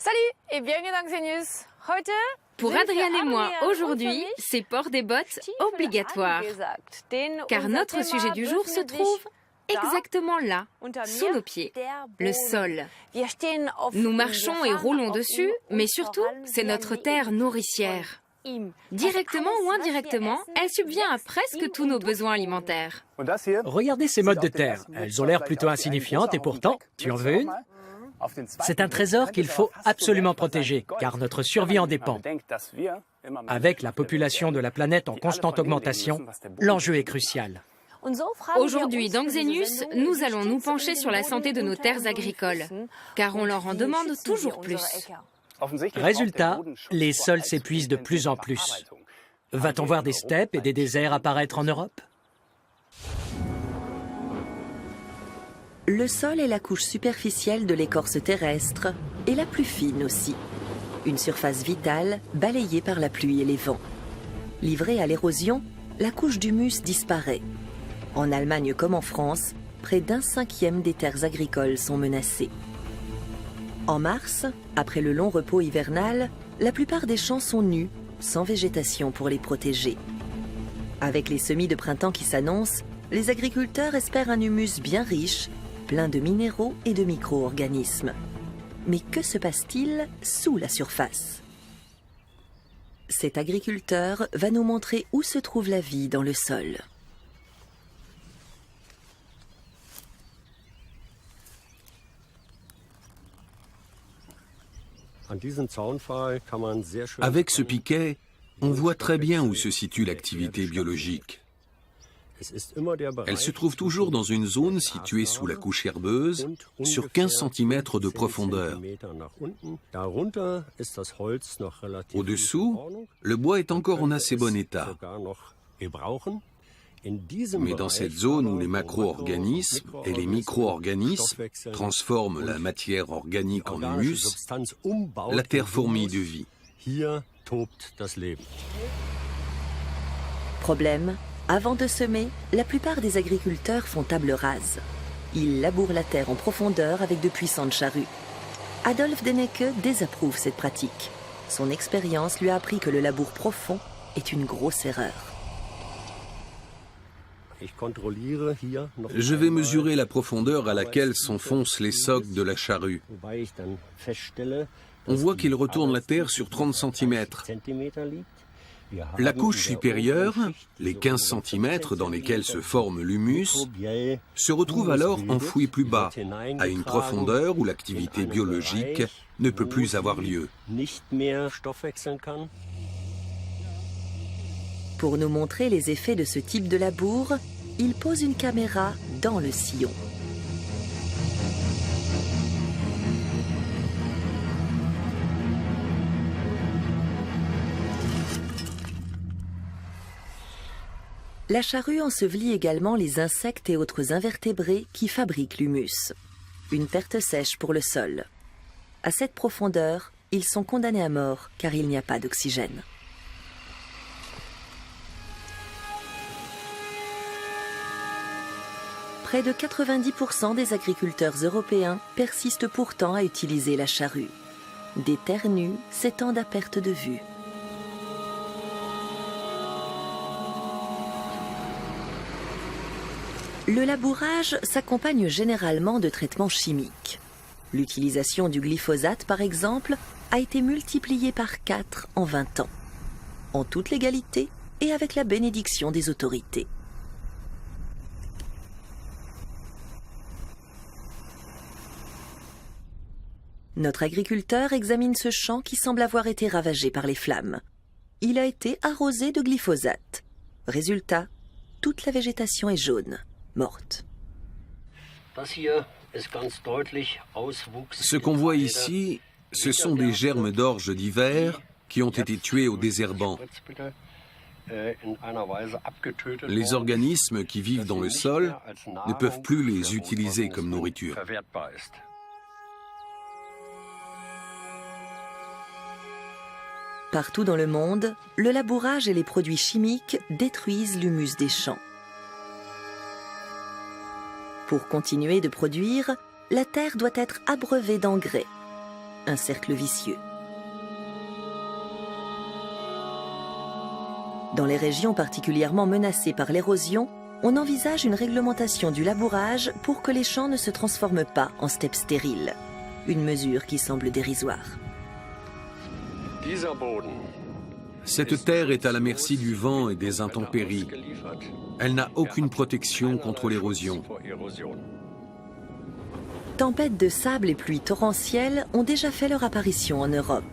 Salut et bienvenue dans Xenius. Pour Adrienne et moi, aujourd'hui, c'est port des bottes obligatoire. Car notre sujet du jour se trouve exactement là, sous nos pieds, le sol. Nous marchons et roulons dessus, mais surtout, c'est notre terre nourricière. Directement ou indirectement, elle subvient à presque tous nos besoins alimentaires. Regardez ces mottes de terre. Elles ont l'air plutôt insignifiantes et pourtant, tu en veux une? C'est un trésor qu'il faut absolument protéger, car notre survie en dépend. Avec la population de la planète en constante augmentation, l'enjeu est crucial. Aujourd'hui, dans Xenius, nous allons nous pencher sur la santé de nos terres agricoles, car on leur en demande toujours plus. Résultat, les sols s'épuisent de plus en plus. Va-t-on voir des steppes et des déserts apparaître en Europe? Le sol est la couche superficielle de l'écorce terrestre, et la plus fine aussi. Une surface vitale balayée par la pluie et les vents. Livrée à l'érosion, la couche d'humus disparaît. En Allemagne comme en France, près d'un cinquième des terres agricoles sont menacées. En mars, après le long repos hivernal, la plupart des champs sont nus, sans végétation pour les protéger. Avec les semis de printemps qui s'annoncent, les agriculteurs espèrent un humus bien riche, plein de minéraux et de micro-organismes. Mais que se passe-t-il sous la surface? Cet agriculteur va nous montrer où se trouve la vie dans le sol. Avec ce piquet, on voit très bien où se situe l'activité biologique. Elle se trouve toujours dans une zone située sous la couche herbeuse, sur 15 cm de profondeur. Au-dessous, le bois est encore en assez bon état. Mais dans cette zone où les macro-organismes et les micro-organismes transforment la matière organique en humus, la terre fourmille de vie. Problème, avant de semer, la plupart des agriculteurs font table rase. Ils labourent la terre en profondeur avec de puissantes charrues. Adolf Dennecke désapprouve cette pratique. Son expérience lui a appris que le labour profond est une grosse erreur. Je vais mesurer la profondeur à laquelle s'enfoncent les socs de la charrue. On voit qu'il retourne la terre sur 30 cm. La couche supérieure, les 15 cm dans lesquels se forme l'humus, se retrouve alors enfouie plus bas, à une profondeur où l'activité biologique ne peut plus avoir lieu. Pour nous montrer les effets de ce type de labour, il pose une caméra dans le sillon. La charrue ensevelit également les insectes et autres invertébrés qui fabriquent l'humus. Une perte sèche pour le sol. À cette profondeur, ils sont condamnés à mort car il n'y a pas d'oxygène. Près de 90% des agriculteurs européens persistent pourtant à utiliser la charrue. Des terres nues s'étendent à perte de vue. Le labourage s'accompagne généralement de traitements chimiques. L'utilisation du glyphosate, par exemple, a été multipliée par 4 en 20 ans. En toute légalité et avec la bénédiction des autorités. Notre agriculteur examine ce champ qui semble avoir été ravagé par les flammes. Il a été arrosé de glyphosate. Résultat, toute la végétation est jaune, morte. Ce qu'on voit ici, ce sont des germes d'orge d'hiver qui ont été tués au désherbant. Les organismes qui vivent dans le sol ne peuvent plus les utiliser comme nourriture. Partout dans le monde, le labourage et les produits chimiques détruisent l'humus des champs. Pour continuer de produire, la terre doit être abreuvée d'engrais. un cercle vicieux. Dans les régions particulièrement menacées par l'érosion, on envisage une réglementation du labourage pour que les champs ne se transforment pas en steppes stériles. Une mesure qui semble dérisoire. Cette terre est à la merci du vent et des intempéries. Elle n'a aucune protection contre l'érosion. Tempêtes de sable et pluies torrentielles ont déjà fait leur apparition en Europe.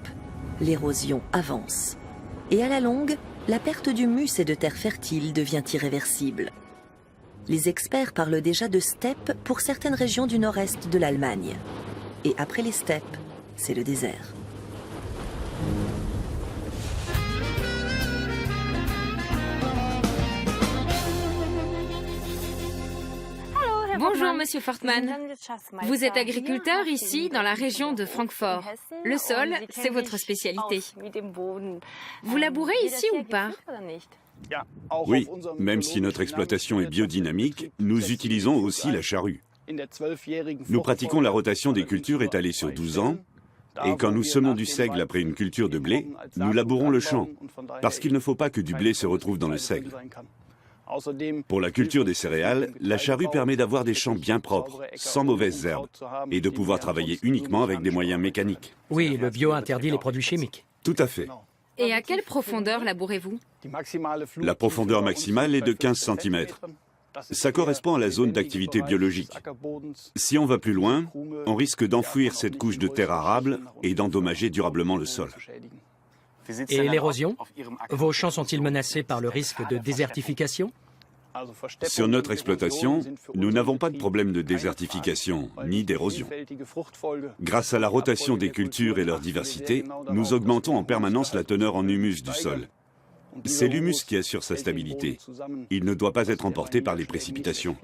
L'érosion avance. Et à la longue, la perte d'humus et de terre fertile devient irréversible. Les experts parlent déjà de steppes pour certaines régions du nord-est de l'Allemagne. Et après les steppes, c'est le désert. Bonjour, Monsieur Fortmann. Vous êtes agriculteur ici, dans la région de Francfort. Le sol, c'est votre spécialité. Vous labourez ici ou pas? Oui, même si notre exploitation est biodynamique, nous utilisons aussi la charrue. Nous pratiquons la rotation des cultures étalées sur 12 ans, et quand nous semons du seigle après une culture de blé, nous labourons le champ, parce qu'il ne faut pas que du blé se retrouve dans le seigle. Pour la culture des céréales, la charrue permet d'avoir des champs bien propres, sans mauvaises herbes, et de pouvoir travailler uniquement avec des moyens mécaniques. Oui, le bio interdit les produits chimiques. Tout à fait. Et à quelle profondeur labourez-vous? La profondeur maximale est de 15 cm. Ça correspond à la zone d'activité biologique. Si on va plus loin, on risque d'enfouir cette couche de terre arable et d'endommager durablement le sol. Et l'érosion? Vos champs sont-ils menacés par le risque de désertification? Sur notre exploitation, nous n'avons pas de problème de désertification ni d'érosion. Grâce à la rotation des cultures et leur diversité, nous augmentons en permanence la teneur en humus du sol. C'est l'humus qui assure sa stabilité. Il ne doit pas être emporté par les précipitations.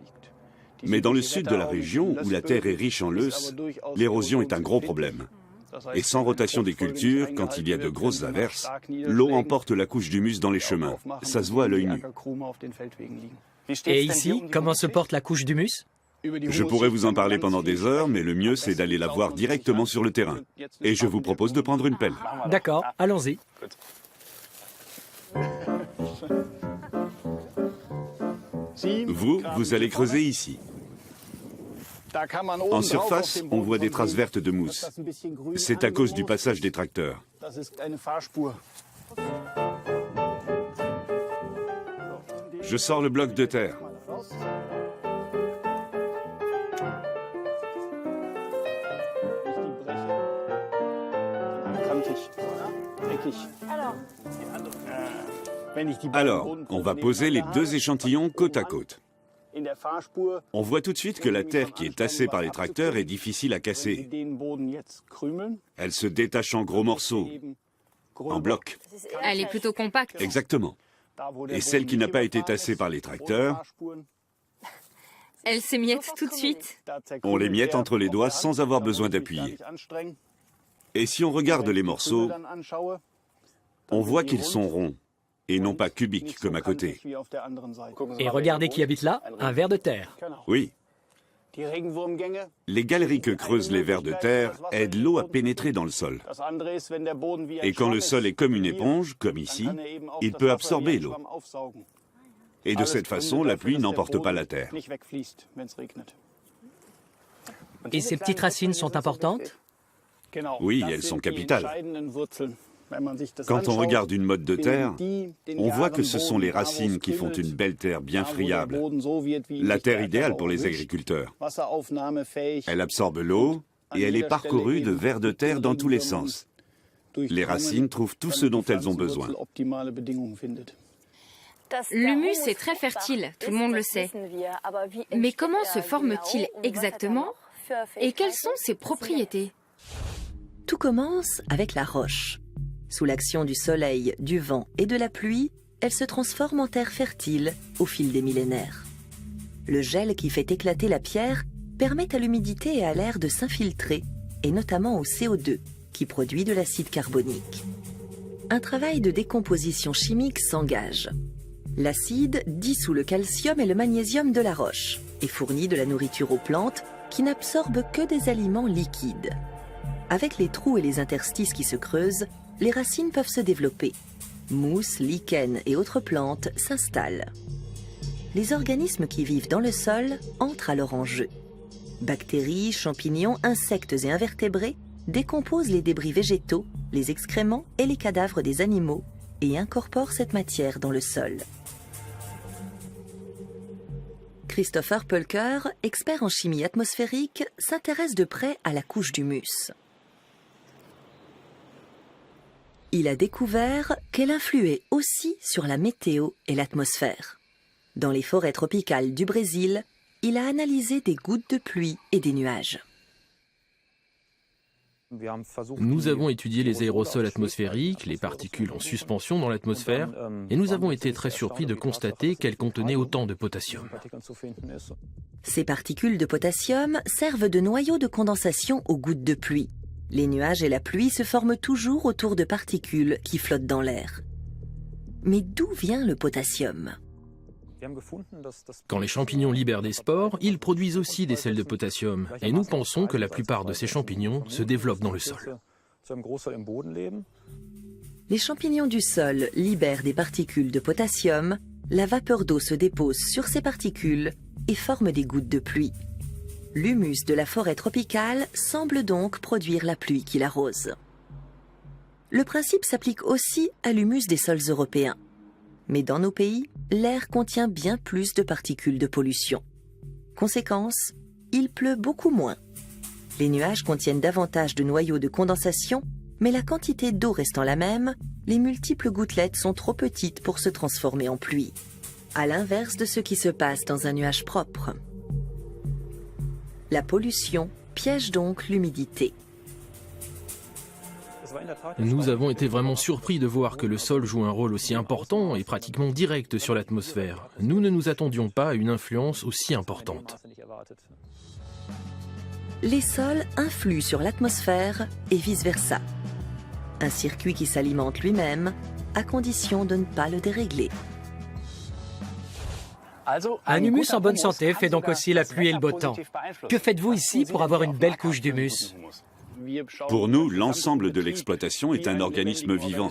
Mais dans le sud de la région, où la terre est riche en lœss, l'érosion est un gros problème. Et sans rotation des cultures, quand il y a de grosses averses, l'eau emporte la couche d'humus dans les chemins. Ça se voit à l'œil nu. Et ici, comment se porte la couche d'humus? Je pourrais vous en parler pendant des heures, mais le mieux c'est d'aller la voir directement sur le terrain. Et je vous propose de prendre une pelle. D'accord, allons-y. Vous allez creuser ici. En surface, on voit des traces vertes de mousse. C'est à cause du passage des tracteurs. Je sors le bloc de terre. Alors, on va poser les deux échantillons côte à côte. On voit tout de suite que la terre qui est tassée par les tracteurs est difficile à casser. Elle se détache en gros morceaux, en blocs. Elle est plutôt compacte. Exactement. Et celle qui n'a pas été tassée par les tracteurs, Elle s'émiette tout de suite. on les miette entre les doigts sans avoir besoin d'appuyer. Et si on regarde les morceaux, on voit qu'ils sont ronds et non pas cubiques comme à côté. Et regardez qui habite là, un ver de terre. Oui. Les galeries que creusent les vers de terre aident l'eau à pénétrer dans le sol. Et quand le sol est comme une éponge, comme ici, il peut absorber l'eau. Et de cette façon, la pluie n'emporte pas la terre. Et ces petites racines sont importantes? Oui, elles sont capitales. Quand on regarde une motte de terre, on voit que ce sont les racines qui font une belle terre bien friable. La terre idéale pour les agriculteurs. Elle absorbe l'eau et elle est parcourue de vers de terre dans tous les sens. Les racines trouvent tout ce dont elles ont besoin. L'humus est très fertile, tout le monde le sait. Mais comment se forme-t-il exactement? Et quelles sont ses propriétés? Tout commence avec la roche. Sous l'action du soleil, du vent et de la pluie, elle se transforme en terre fertile au fil des millénaires. Le gel qui fait éclater la pierre permet à l'humidité et à l'air de s'infiltrer, et notamment au CO2, qui produit de l'acide carbonique. Un travail de décomposition chimique s'engage. L'acide dissout le calcium et le magnésium de la roche et fournit de la nourriture aux plantes qui n'absorbent que des aliments liquides. Avec les trous et les interstices qui se creusent, les racines peuvent se développer. Mousses, lichens et autres plantes s'installent. Les organismes qui vivent dans le sol entrent alors en jeu. Bactéries, champignons, insectes et invertébrés décomposent les débris végétaux, les excréments et les cadavres des animaux et incorporent cette matière dans le sol. Christopher Pulker, expert en chimie atmosphérique, s'intéresse de près à la couche d'humus. Il a découvert qu'elle influait aussi sur la météo et l'atmosphère. Dans les forêts tropicales du Brésil, il a analysé des gouttes de pluie et des nuages. Nous avons étudié les aérosols atmosphériques, les particules en suspension dans l'atmosphère, et nous avons été très surpris de constater qu'elles contenaient autant de potassium. Ces particules de potassium servent de noyau de condensation aux gouttes de pluie. Les nuages et la pluie se forment toujours autour de particules qui flottent dans l'air. Mais d'où vient le potassium ? Quand les champignons libèrent des spores, ils produisent aussi des sels de potassium, et nous pensons que la plupart de ces champignons se développent dans le sol. Les champignons du sol libèrent des particules de potassium, la vapeur d'eau se dépose sur ces particules et forme des gouttes de pluie. L'humus de la forêt tropicale semble donc produire la pluie qui l'arrose. Le principe s'applique aussi à l'humus des sols européens. Mais dans nos pays, l'air contient bien plus de particules de pollution. Conséquence, il pleut beaucoup moins. Les nuages contiennent davantage de noyaux de condensation, mais la quantité d'eau restant la même, les multiples gouttelettes sont trop petites pour se transformer en pluie. À l'inverse de ce qui se passe dans un nuage propre. La pollution piège donc l'humidité. Nous avons été vraiment surpris de voir que le sol joue un rôle aussi important et pratiquement direct sur l'atmosphère. Nous ne nous attendions pas à une influence aussi importante. Les sols influent sur l'atmosphère et vice-versa. Un circuit qui s'alimente lui-même, à condition de ne pas le dérégler. Un humus en bonne santé fait donc aussi la pluie et le beau temps. Que faites-vous ici pour avoir une belle couche d'humus ? Pour nous, l'ensemble de l'exploitation est un organisme vivant.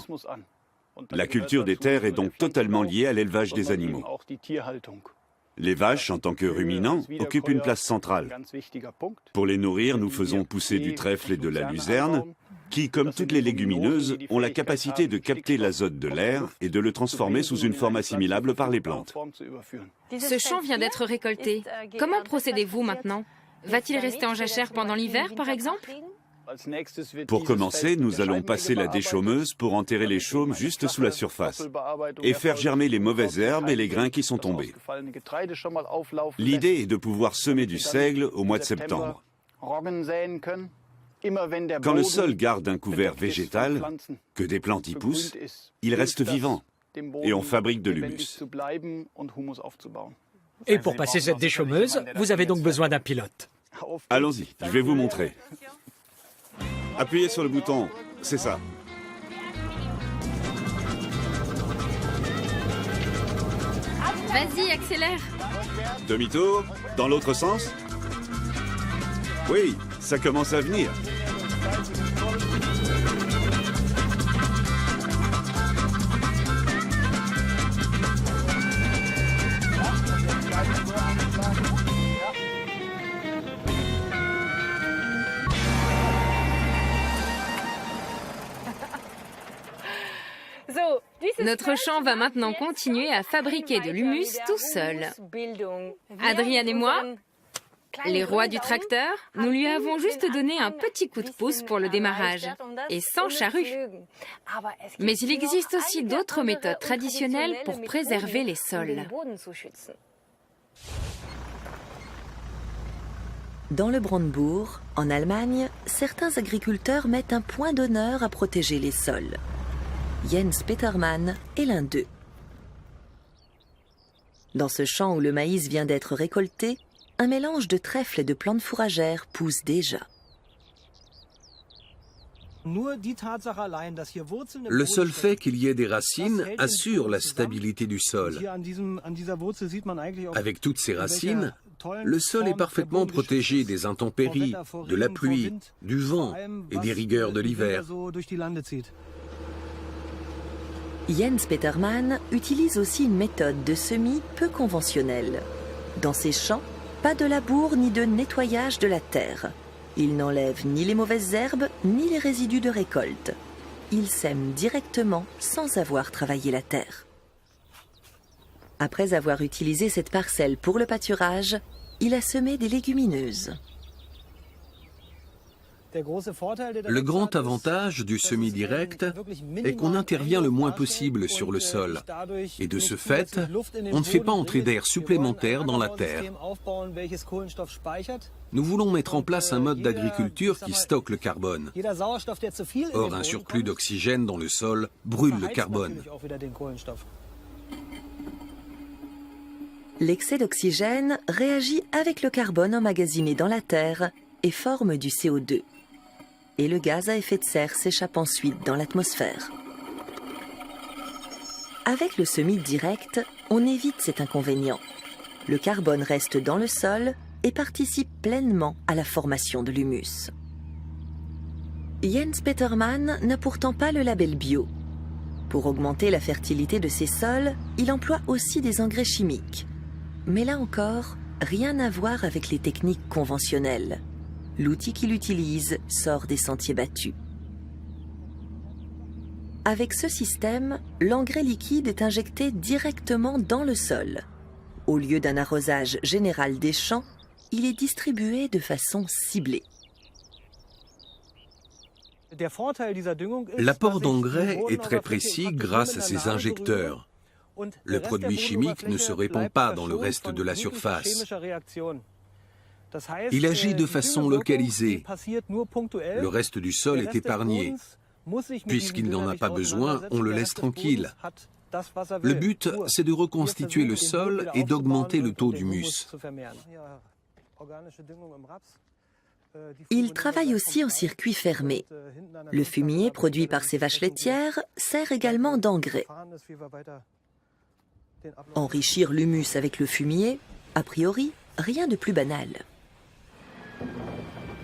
La culture des terres est donc totalement liée à l'élevage des animaux. Les vaches, en tant que ruminants, occupent une place centrale. Pour les nourrir, nous faisons pousser du trèfle et de la luzerne, qui, comme toutes les légumineuses, ont la capacité de capter l'azote de l'air et de le transformer sous une forme assimilable par les plantes. Ce champ vient d'être récolté. Comment procédez-vous maintenant? Va-t-il rester en jachère pendant l'hiver, par exemple? Pour commencer, nous allons passer la déchaumeuse pour enterrer les chaumes juste sous la surface et faire germer les mauvaises herbes et les grains qui sont tombés. L'idée est de pouvoir semer du seigle au mois de septembre. Quand le sol garde un couvert végétal, que des plantes y poussent, il reste vivant et on fabrique de l'humus. Et pour passer cette déchaumeuse, vous avez donc besoin d'un pilote. Allons-y, je vais vous montrer. Appuyez sur le bouton, c'est ça. Vas-y, accélère. Demi-tour, dans l'autre sens. Oui, ça commence à venir. Notre champ va maintenant continuer à fabriquer de l'humus tout seul. Adrian et moi, les rois du tracteur, nous lui avons juste donné un petit coup de pouce pour le démarrage, et sans charrue. Mais il existe aussi d'autres méthodes traditionnelles pour préserver les sols. Dans le Brandebourg, en Allemagne, certains agriculteurs mettent un point d'honneur à protéger les sols. Jens Petermann est l'un d'eux. Dans ce champ où le maïs vient d'être récolté, un mélange de trèfle et de plantes fourragères pousse déjà. Le seul fait qu'il y ait des racines assure la stabilité du sol. Avec toutes ces racines, Le sol est parfaitement protégé des intempéries, de la pluie, du vent et des rigueurs de l'hiver. Jens Petermann utilise aussi une méthode de semis peu conventionnelle. Dans ses champs, pas de labour ni de nettoyage de la terre. Il n'enlève ni les mauvaises herbes ni les résidus de récolte. Il sème directement sans avoir travaillé la terre. Après avoir utilisé cette parcelle pour le pâturage, il a semé des légumineuses. Le grand avantage du semis direct est qu'on intervient le moins possible sur le sol. Et de ce fait, on ne fait pas entrer d'air supplémentaire dans la terre. Nous voulons mettre en place un mode d'agriculture qui stocke le carbone. Or, un surplus d'oxygène dans le sol brûle le carbone. L'excès d'oxygène réagit avec le carbone emmagasiné dans la terre et forme du CO2. Et le gaz à effet de serre s'échappe ensuite dans l'atmosphère. Avec le semis direct, on évite cet inconvénient. Le carbone reste dans le sol et participe pleinement à la formation de l'humus. Jens Petermann n'a pourtant pas le label bio. Pour augmenter la fertilité de ses sols, il emploie aussi des engrais chimiques. Mais là encore, rien à voir avec les techniques conventionnelles. L'outil qu'il utilise sort des sentiers battus. Avec ce système, l'engrais liquide est injecté directement dans le sol. Au lieu d'un arrosage général des champs, il est distribué de façon ciblée. L'apport d'engrais est très précis grâce à ces injecteurs. Le produit chimique ne se répand pas dans le reste de la surface. Il agit de façon localisée. Le reste du sol est épargné. Puisqu'il n'en a pas besoin, on le laisse tranquille. Le but, c'est de reconstituer le sol et d'augmenter le taux d'humus. Il travaille aussi en circuit fermé. Le fumier produit par ces vaches laitières sert également d'engrais. Enrichir l'humus avec le fumier, a priori, rien de plus banal.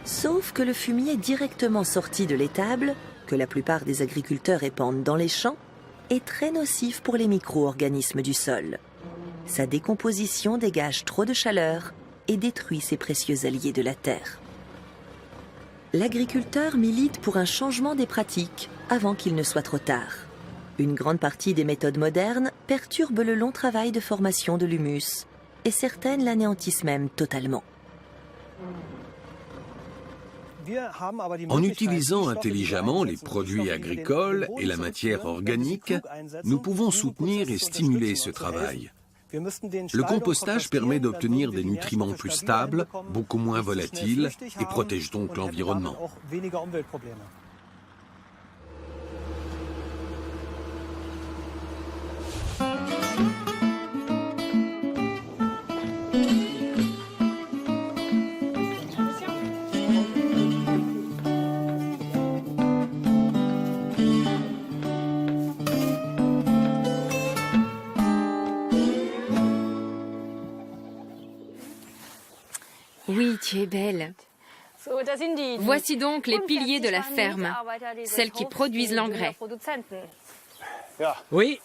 Sauf que le fumier directement sorti de l'étable, que la plupart des agriculteurs épandent dans les champs, est très nocif pour les micro-organismes du sol. Sa décomposition dégage trop de chaleur et détruit ses précieux alliés de la terre. L'agriculteur milite pour un changement des pratiques avant qu'il ne soit trop tard. Une grande partie des méthodes modernes perturbent le long travail de formation de l'humus et certaines l'anéantissent même totalement. En utilisant intelligemment les produits agricoles et la matière organique, nous pouvons soutenir et stimuler ce travail. Le compostage permet d'obtenir des nutriments plus stables, beaucoup moins volatiles et protège donc l'environnement. Oui, tu es belle. Voici donc les piliers de la ferme, celles qui produisent l'engrais. Oui,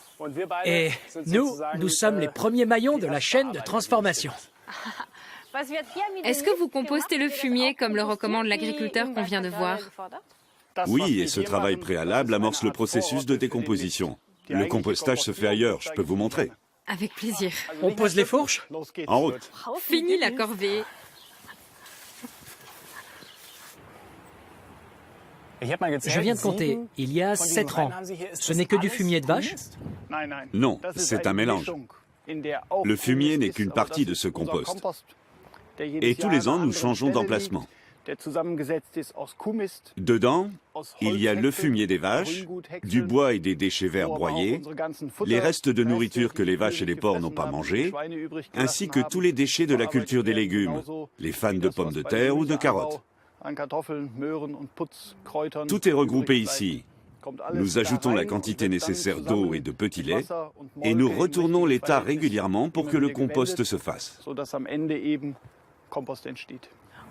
et nous sommes les premiers maillons de la chaîne de transformation. Est-ce que vous compostez le fumier comme le recommande l'agriculteur qu'on vient de voir? Oui, et ce travail préalable amorce le processus de décomposition. Le compostage se fait ailleurs, je peux vous montrer. Avec plaisir. On pose les fourches? En route. Fini la corvée. Je viens de compter, il y a 7 rangs. Ce n'est que du fumier de vache? Non, c'est un mélange. Le fumier n'est qu'une partie de ce compost. Et tous les ans, nous changeons d'emplacement. Dedans, il y a le fumier des vaches, du bois et des déchets verts broyés, les restes de nourriture que les vaches et les porcs n'ont pas mangés, ainsi que tous les déchets de la culture des légumes, les fans de pommes de terre ou de carottes. Tout est regroupé ici. Nous ajoutons la quantité nécessaire d'eau et de petit lait et nous retournons les tas régulièrement pour que le compost se fasse.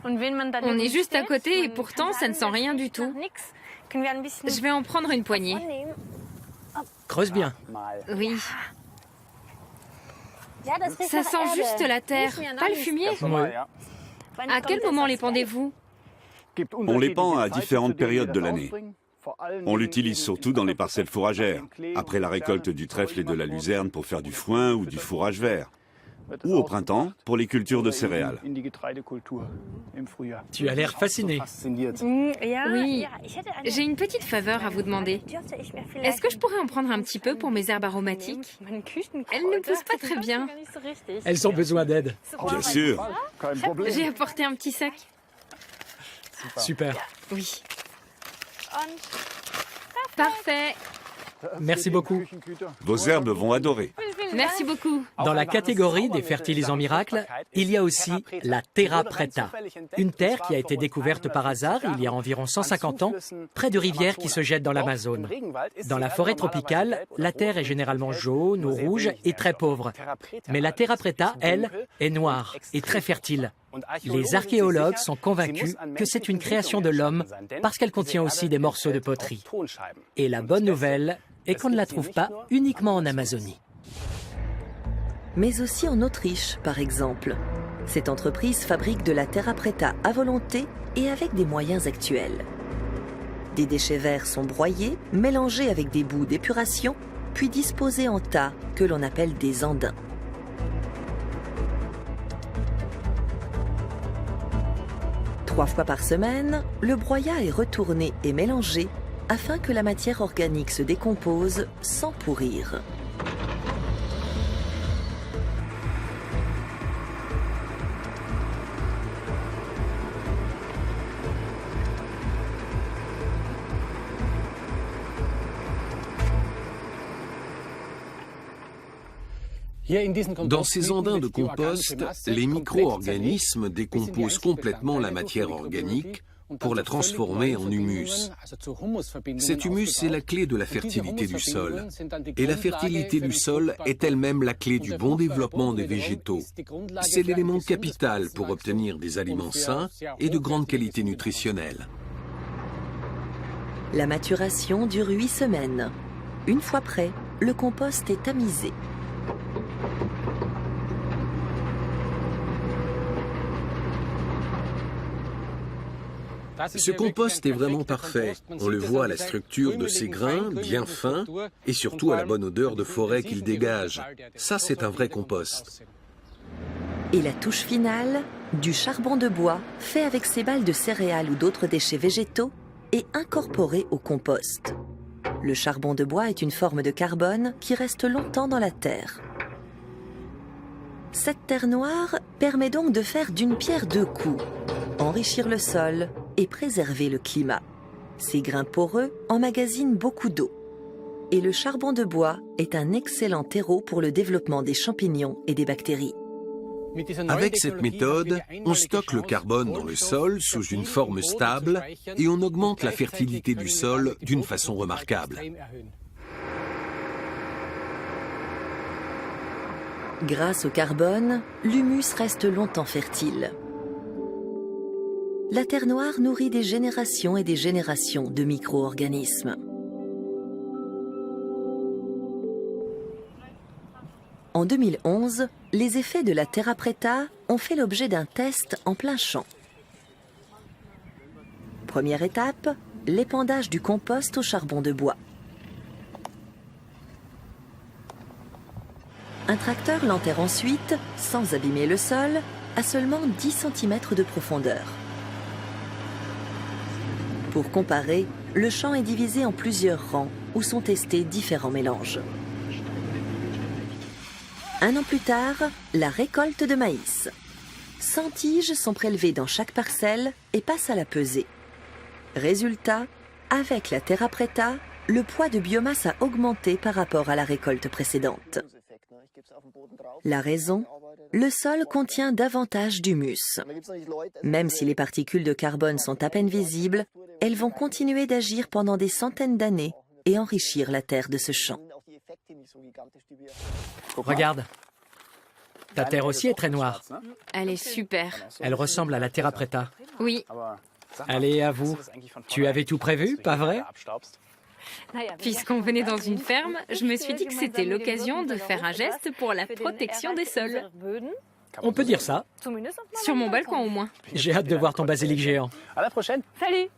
On est juste à côté et pourtant ça ne sent rien du tout. Je vais en prendre une poignée. Creuse bien. Oui. Ça sent juste la terre, pas le fumier. Ouais. À quel moment les pendez-vous? On les pend à différentes périodes de l'année. On l'utilise surtout dans les parcelles fourragères, après la récolte du trèfle et de la luzerne pour faire du foin ou du fourrage vert, ou au printemps pour les cultures de céréales. Tu as l'air fasciné. Oui, j'ai une petite faveur à vous demander. Est-ce que je pourrais en prendre un petit peu pour mes herbes aromatiques? Elles ne poussent pas très bien. Elles ont besoin d'aide. Bien sûr, J'ai apporté un petit sac. Super. Oui. Parfait. Merci beaucoup. vos herbes vont adorer. Merci beaucoup. Dans la catégorie des fertilisants miracles, il y a aussi la Terra Preta, une terre qui a été découverte par hasard il y a environ 150 ans, près de rivières qui se jettent dans l'Amazone. Dans la forêt tropicale, la terre est généralement jaune ou rouge et très pauvre. Mais la Terra Preta, elle, est noire et très fertile. Les archéologues sont convaincus que c'est une création de l'homme parce qu'elle contient aussi des morceaux de poterie. Et la bonne nouvelle est qu'on ne la trouve pas uniquement en Amazonie. Mais aussi en Autriche, par exemple. Cette entreprise fabrique de la terra preta à volonté et avec des moyens actuels. Des déchets verts sont broyés, mélangés avec des boues d'épuration, puis disposés en tas que l'on appelle des andins. Trois fois par semaine, le broyat est retourné et mélangé afin que la matière organique se décompose sans pourrir. Dans ces andins de compost, les micro-organismes décomposent complètement la matière organique pour la transformer en humus. Cet humus est la clé de la fertilité du sol. Et la fertilité du sol est elle-même la clé du bon développement des végétaux. C'est l'élément capital pour obtenir des aliments sains et de grande qualité nutritionnelle. La maturation dure 8 semaines. Une fois prêt, le compost est tamisé. Ce compost est vraiment parfait. On le voit à la structure de ses grains, bien fins, et surtout à la bonne odeur de forêt qu'il dégage. Ça, c'est un vrai compost. Et la touche finale, du charbon de bois fait avec ces balles de céréales ou d'autres déchets végétaux et incorporé au compost. Le charbon de bois est une forme de carbone qui reste longtemps dans la terre. Cette terre noire permet donc de faire d'une pierre deux coups, enrichir le sol et préserver le climat. Ces grains poreux emmagasinent beaucoup d'eau. Et le charbon de bois est un excellent terreau pour le développement des champignons et des bactéries. Avec cette méthode, on stocke le carbone dans le sol sous une forme stable et on augmente la fertilité du sol d'une façon remarquable. Grâce au carbone, l'humus reste longtemps fertile. La terre noire nourrit des générations et des générations de micro-organismes. En 2011, les effets de la terra preta ont fait l'objet d'un test en plein champ. Première étape, l'épandage du compost au charbon de bois. Un tracteur l'enterre ensuite, sans abîmer le sol, à seulement 10 cm de profondeur. Pour comparer, le champ est divisé en plusieurs rangs où sont testés différents mélanges. Un an plus tard, la récolte de maïs. 100 tiges sont prélevées dans chaque parcelle et passent à la pesée. Résultat, avec la terra preta, le poids de biomasse a augmenté par rapport à la récolte précédente. La raison ? Le sol contient davantage d'humus. Même si les particules de carbone sont à peine visibles, elles vont continuer d'agir pendant des centaines d'années et enrichir la terre de ce champ. Regarde. Ta terre aussi est très noire. Elle est super. Elle ressemble à la terra preta. Oui, Allez, à vous. Tu avais tout prévu, pas vrai? puisqu'on venait dans une ferme, je me suis dit que c'était l'occasion de faire un geste pour la protection des sols. On peut dire ça. Sur mon balcon au moins. J'ai hâte de voir ton basilic géant. Salut!